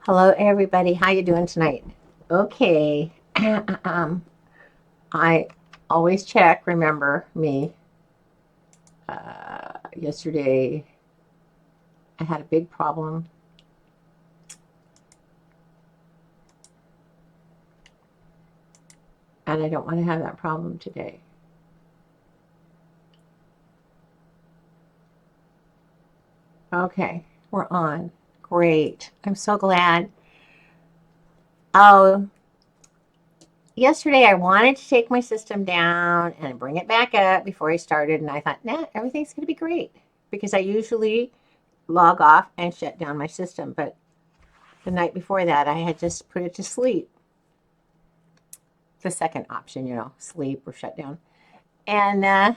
Hello, everybody. How you doing tonight? Okay. I always check. Remember me. Yesterday, I had a big problem, and I don't want to have that problem today. Okay, we're on. Great. I'm so glad. Oh, yesterday I wanted to take my system down and bring it back up before I started, and I thought, nah, everything's going to be great because I usually log off and shut down my system, but the night before that, I had just put it to sleep. The second option, sleep or shut down. And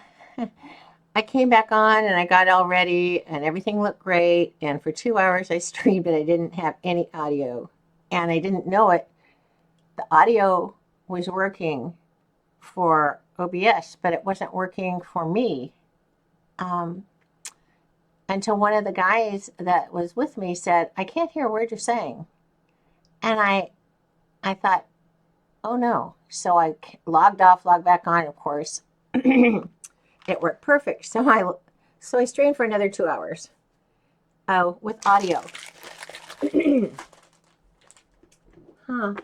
I came back on and I got all ready and everything looked great. And for 2 hours I streamed and I didn't have any audio. And I didn't know it. The audio was working for OBS, but it wasn't working for me. Um, until one of the guys that was with me said, I can't hear a word you're saying. And I thought, oh no. So I logged off, logged back on, of course. It worked perfect. So I streamed for another 2 hours with audio. Huh.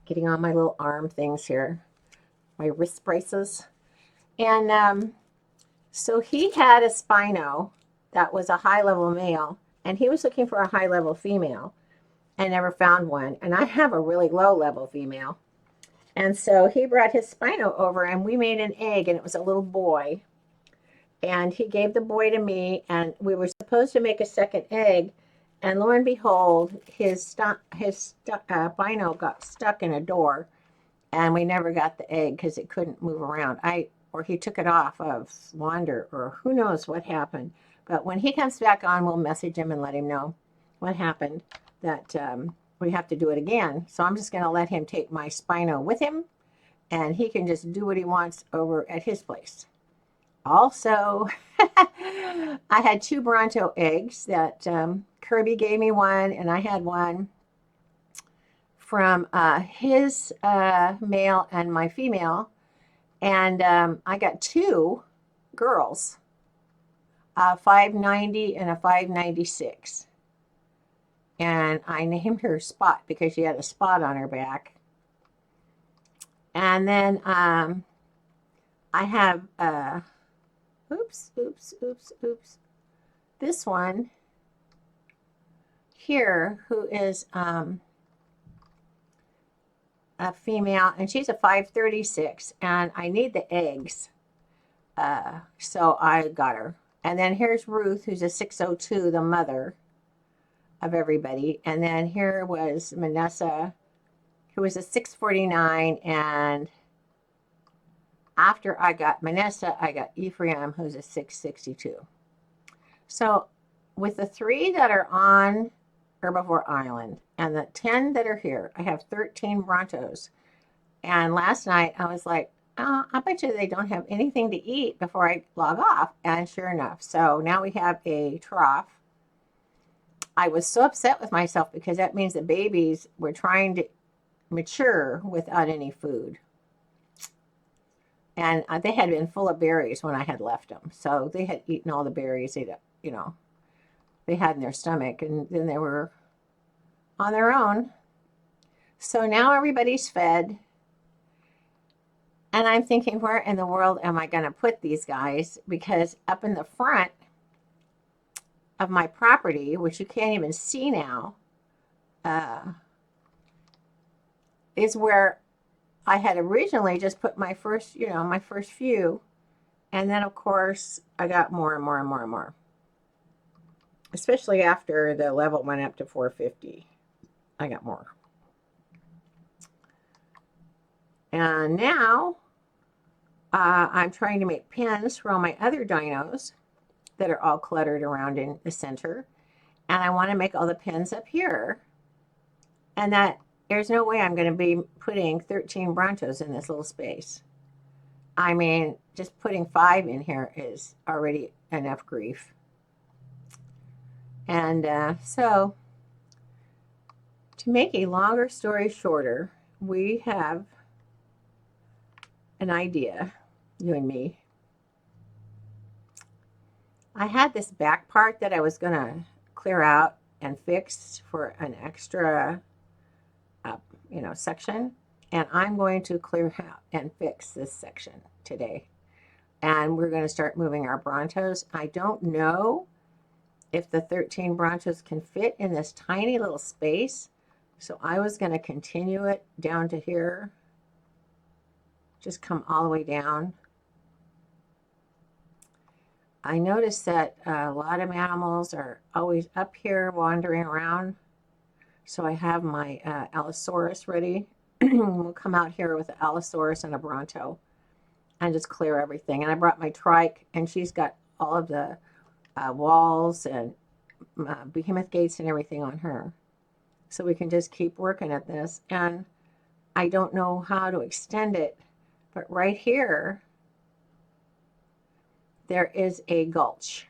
Getting on my little arm things here, my wrist braces. And so he had a Spino that was a high-level male, and he was looking for a high-level female and never found one. And I have a really low-level female. And so he brought his Spino over, and we made an egg, and it was a little boy. And he gave the boy to me, and we were supposed to make a second egg. And lo and behold, his Bino got stuck in a door, and we never got the egg because it couldn't move around. Or he took it off of wander, or who knows what happened. But when he comes back on, we'll message him and let him know what happened. That we have to do it again. So I'm just going to let him take my Spino with him, and he can just do what he wants over at his place. Also, I had 2 Bronto eggs that Kirby gave me one, and I had one from his male and my female. And I got 2 girls, a 590 and a 596. And I named her Spot because she had a spot on her back. And then I have oops. This one here, who is a female, and she's a 536, and I need the eggs. So I got her. And then here's Ruth, who's a 602, the mother of everybody. And then here was Manessa, who was a 649, and after I got Manessa, I got Ephraim, who's a 662. So with the 3 that are on Herbivore Island and the 10 that are here, I have 13 Brontos. And last night I was like, oh, I bet you they don't have anything to eat before I log off. And sure enough, so now we have a trough. I was so upset with myself because that means the babies were trying to mature without any food. And they had been full of berries when I had left them. So they had eaten all the berries they had in their stomach, and then they were on their own. So now everybody's fed. And I'm thinking, where in the world am I going to put these guys? Because up in the front of my property, which you can't even see now, is where I had originally just put my first few. And then, of course, I got more and more and more and more. Especially after the level went up to 450. I got more. And now I'm trying to make pens for all my other dinos that are all cluttered around in the center. And I want to make all the pens up here. And that there's no way I'm going to be putting 13 Brontos in this little space. I mean, just putting 5 in here is already enough grief. And so to make a longer story shorter, we have an idea, you and me. I had this back part that I was going to clear out and fix for an extra, section. And I'm going to clear out and fix this section today. And we're going to start moving our Brontos. I don't know if the 13 Brontos can fit in this tiny little space. So I was going to continue it down to here. Just come all the way down. I noticed that a lot of animals are always up here wandering around. So I have my Allosaurus ready. We'll come out here with an Allosaurus and a Bronto and just clear everything. And I brought my trike, and she's got all of the walls and behemoth gates and everything on her. So we can just keep working at this. And I don't know how to extend it, but right here, there is a gulch.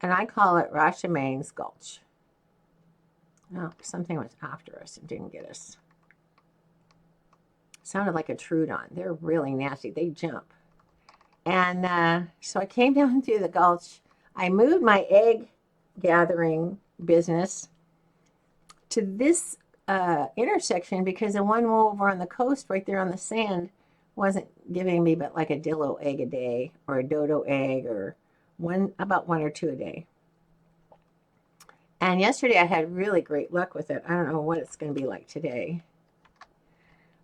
And I call it Rashamane's Gulch. Oh, something was after us and didn't get us. Sounded like a Trudon. They're really nasty. They jump. And so I came down through the gulch. I moved my egg gathering business to this intersection because the one over on the coast right there on the sand wasn't giving me but like a dillo egg a day or a dodo egg or about one or two a day. And yesterday I had really great luck with it. I don't know what it's going to be like today.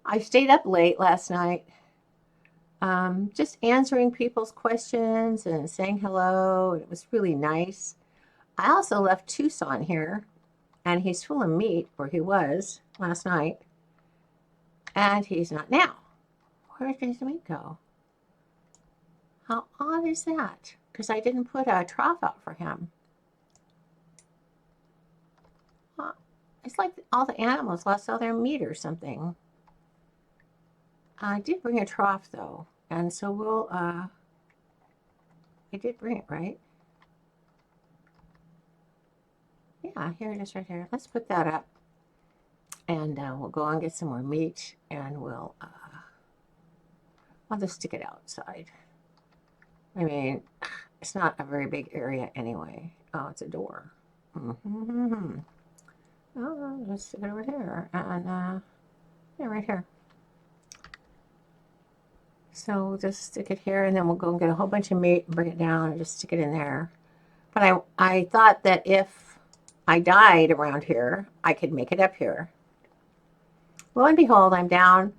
I stayed up late last night just answering people's questions and saying hello. And it was really nice. I also left Tucson here, and he's full of meat, or he was last night, and he's not now. Where did his meat go? How odd is that? Because I didn't put a trough out for him. It's like all the animals lost all their meat or something. I did bring a trough, though, and so we'll, I did bring it, right? Yeah, here it is right here. Let's put that up, and we'll go and get some more meat, and I'll just stick it outside. I mean, it's not a very big area anyway. Oh, it's a door. Mm-hmm. Oh, let's stick it over here, and yeah, right here. So we'll just stick it here, and then we'll go and get a whole bunch of meat and bring it down and just stick it in there. But I thought that if I died around here, I could make it up here. Lo and behold, I'm down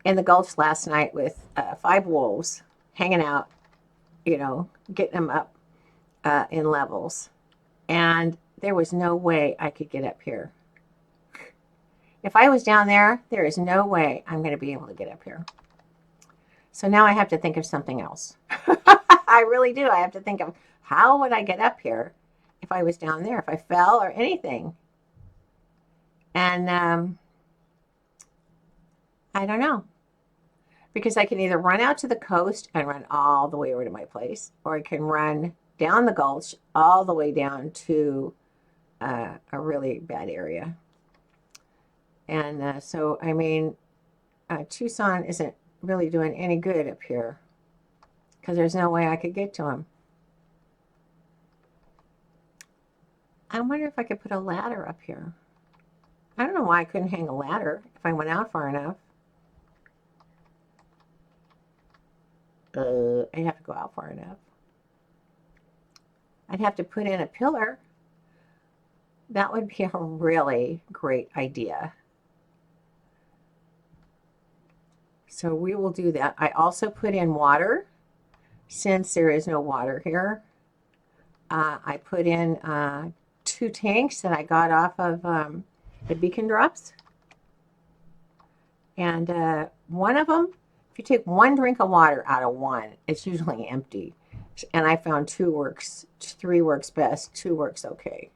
in the gulch last night with 5 wolves hanging out, getting them up in levels. And there was no way I could get up here. If I was down there, there is no way I'm going to be able to get up here. So now I have to think of something else. I really do. I have to think of how would I get up here if I was down there, if I fell or anything. And I don't know. Because I can either run out to the coast and run all the way over to my place, or I can run down the gulch all the way down to a really bad area. And so, I mean, Tucson isn't really doing any good up here because there's no way I could get to him. I wonder if I could put a ladder up here. I don't know why I couldn't hang a ladder if I went out far enough. I'd have to go out far enough. I'd have to put in a pillar. That would be a really great idea. So we will do that. I also put in water since there is no water here. I put in 2 tanks that I got off of the beacon drops. And one of them, if you take 1 drink of water out of 1, it's usually empty. And I found 2 works, 3 works best, 2 works okay.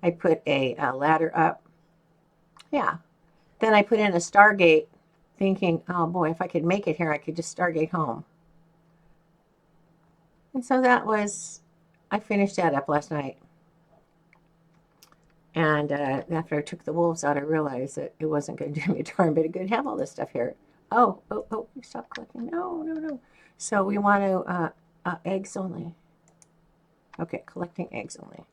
I put a ladder up. Yeah. Then I put in a Stargate thinking, oh boy, if I could make it here, I could just Stargate home. And so I finished that up last night. And after I took the wolves out, I realized that it wasn't going to do me a darn bit of good to have all this stuff here. Oh, stop collecting. No. So we want to, eggs only. Okay, collecting eggs only.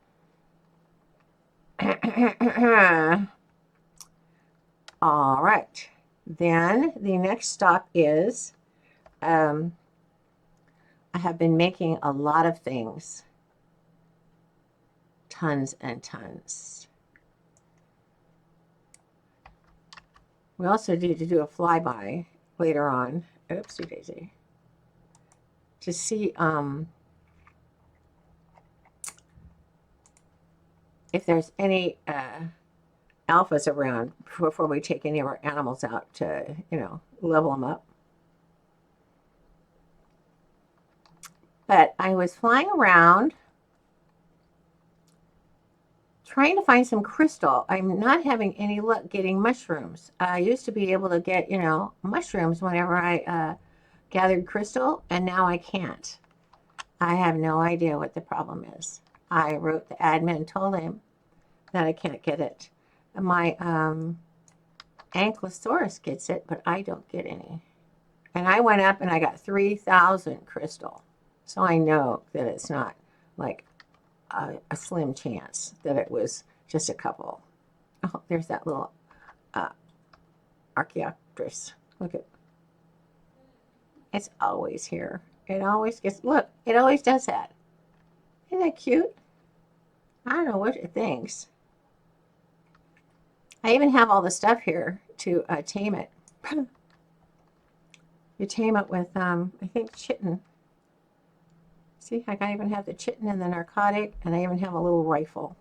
All right. Then the next stop is, I have been making a lot of things. Tons and tons. We also need to do a flyby later on. Oopsie daisy. To see if there's any alphas around before we take any of our animals out to, level them up. But I was flying around trying to find some crystal. I'm not having any luck getting mushrooms. I used to be able to get, mushrooms whenever I gathered crystal, and now I can't. I have no idea what the problem is. I wrote the admin and told him that I can't get it. My Ankylosaurus gets it, but I don't get any. And I went up and I got 3,000 crystal. So I know that it's not like a slim chance that it was just a couple. Oh, there's that little Archaeopteryx. Look at, it's always here. It always gets, look, it always does that. Isn't that cute? I don't know what it thinks. I even have all the stuff here to tame it. You tame it with, I think, chitin. See, I even have the chitin and the narcotic, and I even have a little rifle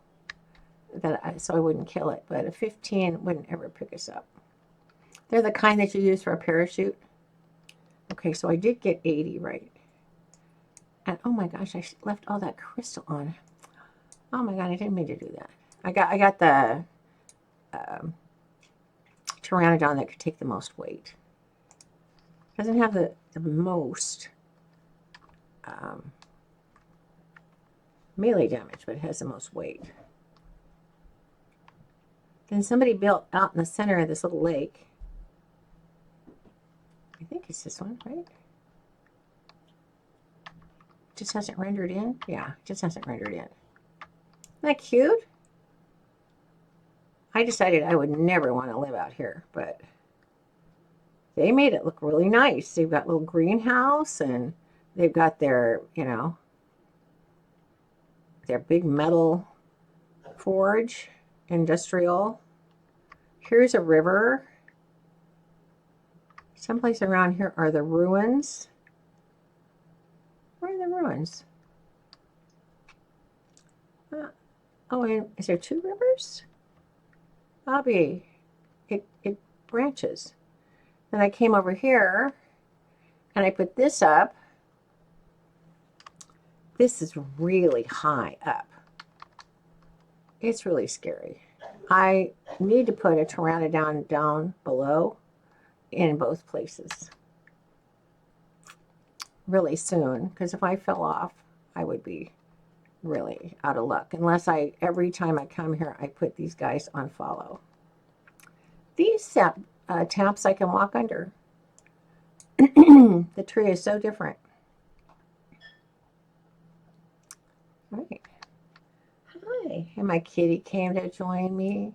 so I wouldn't kill it. But a 15 wouldn't ever pick us up. They're the kind that you use for a parachute. Okay, so I did get 80 right. And oh my gosh, I left all that crystal on. Oh my god, I didn't mean to do that. I got the Pteranodon that could take the most weight. Doesn't have the most melee damage, but it has the most weight. Then somebody built out in the center of this little lake. I think it's this one, right? Just hasn't rendered in? Yeah, just hasn't rendered in. Isn't that cute? I decided I would never want to live out here, but they made it look really nice. They've got a little greenhouse, and they've got their, their big metal forge, industrial. Here's a river. Someplace around here are the ruins. Where are the ruins? Oh, and is there two rivers? Bobby, it branches. Then I came over here and I put this up. This is really high up. It's really scary. I need to put a Pteranodon down below in both places really soon, because if I fell off, I would be really out of luck, unless every time I come here, I put these guys on follow. These taps I can walk under. The tree is so different. All right. Hi. And my kitty came to join me.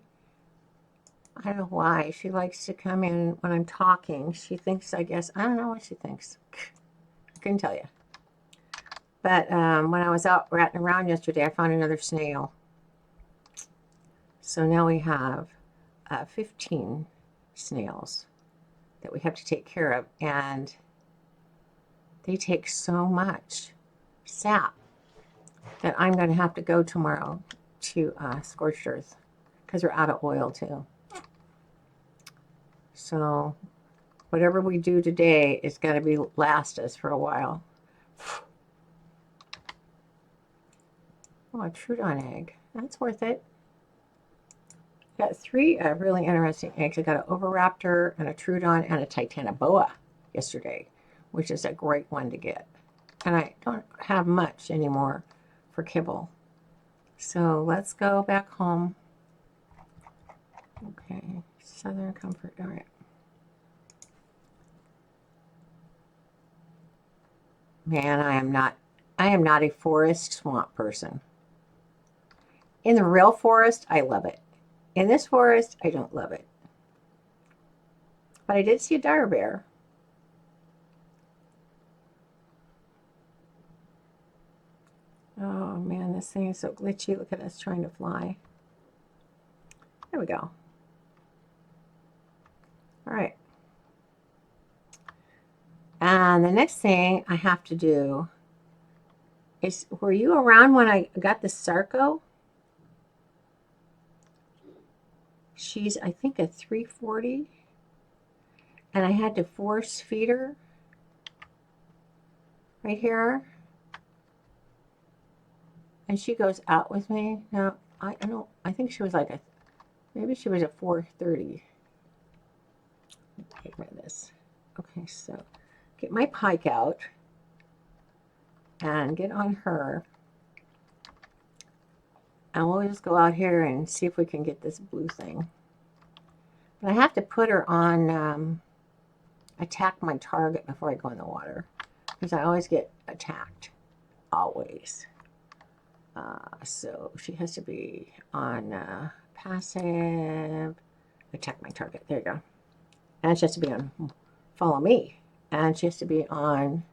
I don't know why. She likes to come in when I'm talking. She thinks, I guess, I don't know what she thinks. I couldn't tell you. But when I was out ratting around yesterday, I found another snail. So now we have 15 snails that we have to take care of. And they take so much sap that I'm going to have to go tomorrow to Scorched Earth, because we're out of oil too. So whatever we do today is going to last us for a while. Oh, a Trudon egg. That's worth it. Got 3 really interesting eggs. I got an Oviraptor and a Trudon and a Titanoboa yesterday, which is a great one to get. And I don't have much anymore for kibble. So let's go back home. Okay, Southern Comfort. All right. Man, I am not a forest swamp person. In the real forest, I love it. In this forest, I don't love it. But I did see a dire bear. Oh man, this thing is so glitchy. Look at us trying to fly. There we go. All right. And the next thing I have to do is, were you around when I got the Sarco? She's, I think, a 340. And I had to force feed her right here. And she goes out with me. Now, I don't, I think she was like a, maybe she was a 430. Get rid of this. Okay, so get my pike out and get on her. And we'll just go out here and see if we can get this blue thing. But I have to put her on attack my target before I go in the water, because I always get attacked. Always. So she has to be on passive, attack my target. There you go. And she has to be on follow me. And she has to be on